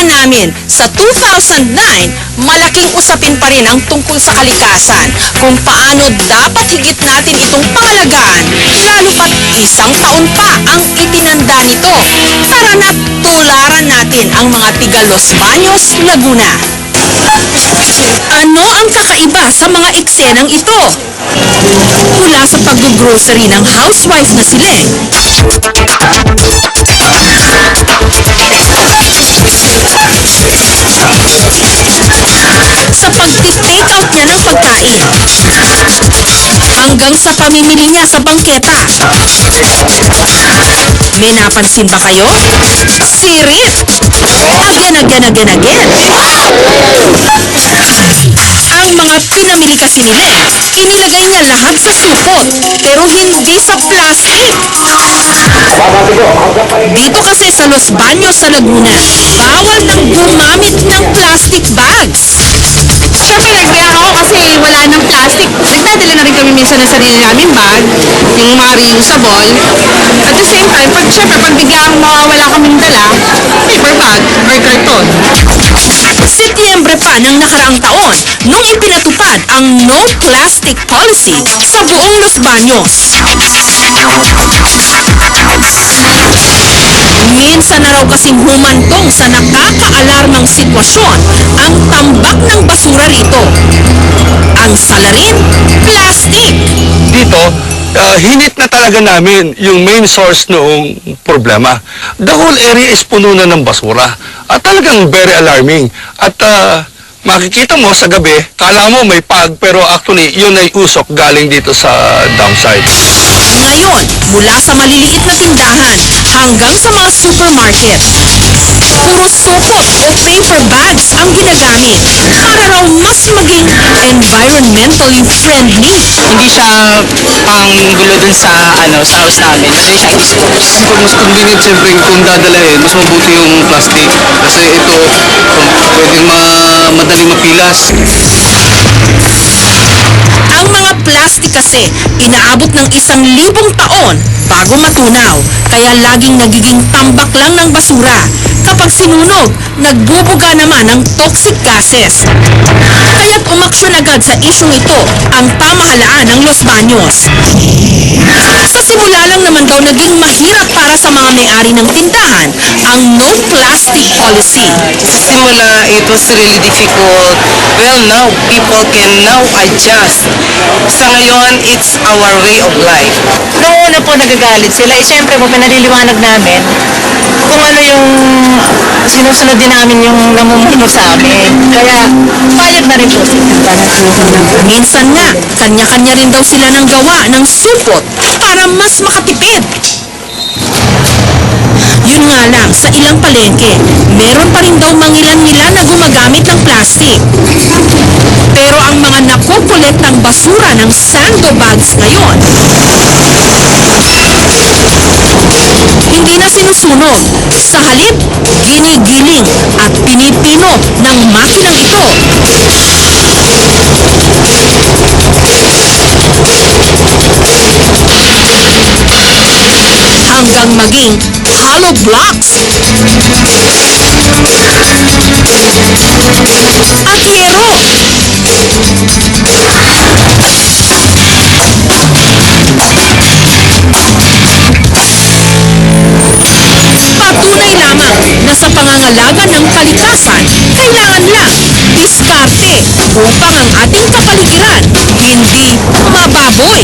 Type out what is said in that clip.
namin, sa 2009, malaking usapin pa rin ang tungkol sa kalikasan kung paano dapat higit natin itong pangalagaan, lalo pat isang taon pa ang itinanda nito. Tara na't tularan natin ang mga tiga Los Baños, Laguna. Ano ang kakaiba sa mga eksenang ito? Mula sa pag-grocery ng housewife na si Leng, sa pag-take out niya ng pagkain, hanggang sa pamimili niya sa bangketa. May napansin ba kayo? Sirit! Again. Ang mga pinamili kasi ni Leng, inilagay niya lahat sa supot, pero hindi sa plastic. Dito kasi sa Los Baños sa Laguna, bawal nang gumamit ng plastic bags. Siyempre, nagreact ako kasi wala nang plastic. Nagdadala na rin kami minsan ng sarili namin bag, yung mga reusable. At the same time, pag biglang mawawala kaming dala, paper bag or karton. Setyembre pa ng nakaraang taon nung ipinatupad ang no plastic policy sa buong Los Baños. Minsan na raw kasing humantong sa nakakaalarmang sitwasyon ang tambak ng basura rito. Ang salarin, plastic. Dito, hinit na talaga namin yung main source noong problema. The whole area is puno na ng basura. At talagang very alarming. At makikita mo sa gabi, kala mo may pag, pero actually yun ay usok galing dito sa downside. Ngayon, mula sa maliliit na tindahan hanggang sa mga supermarket, puro supot o paper bags ang ginagamit para raw mas maging environmentally friendly. Hindi siya panggulo dun sa house namin. Madali siya i-dispose. Mas convenient siyempre kung dadalahin, mas mabuti yung plastic. Kasi ito, pwedeng madaling mapilas. Ang mga plastic kasi inaabot ng 1,000 taon bago matunaw, kaya laging nagiging tambak lang ng basura. Kapag sinunog, nagbubuga naman ng toxic gases. Kaya't umaksyon agad sa isyong ito ang pamahalaan ng Los Baños. Sa simula lang naman daw naging mahirap para sa mga may-ari ng tindahan ang no plastic policy. Sa simula, it was really difficult. Well, now, people can now adjust. Sa ngayon, it's our way of life. Noong una po nagagalit sila, siyempre po pinaliliwanag namin kung ano yung sinusunod din namin yung namumuno sa amin. Kaya, payag na rin po sila. Minsan nga, kanya-kanya rin daw sila ng gawa ng supot para mas makatipid. Yun nga lang, sa ilang palengke, meron pa rin daw mangilan-ngilan na gumagamit ng plastic. Pero ang mga nakukolektang basura ng sando bags ngayon, hindi na sinusunog. Sa halip, ginigiling at pinipino ng makinang ito. Hanggang maging hollow blocks at hero. Patunay lamang na sa pangangalaga ng kalikasan, kailangan lang diskarte upang ang ating kapaligiran hindi mababoy.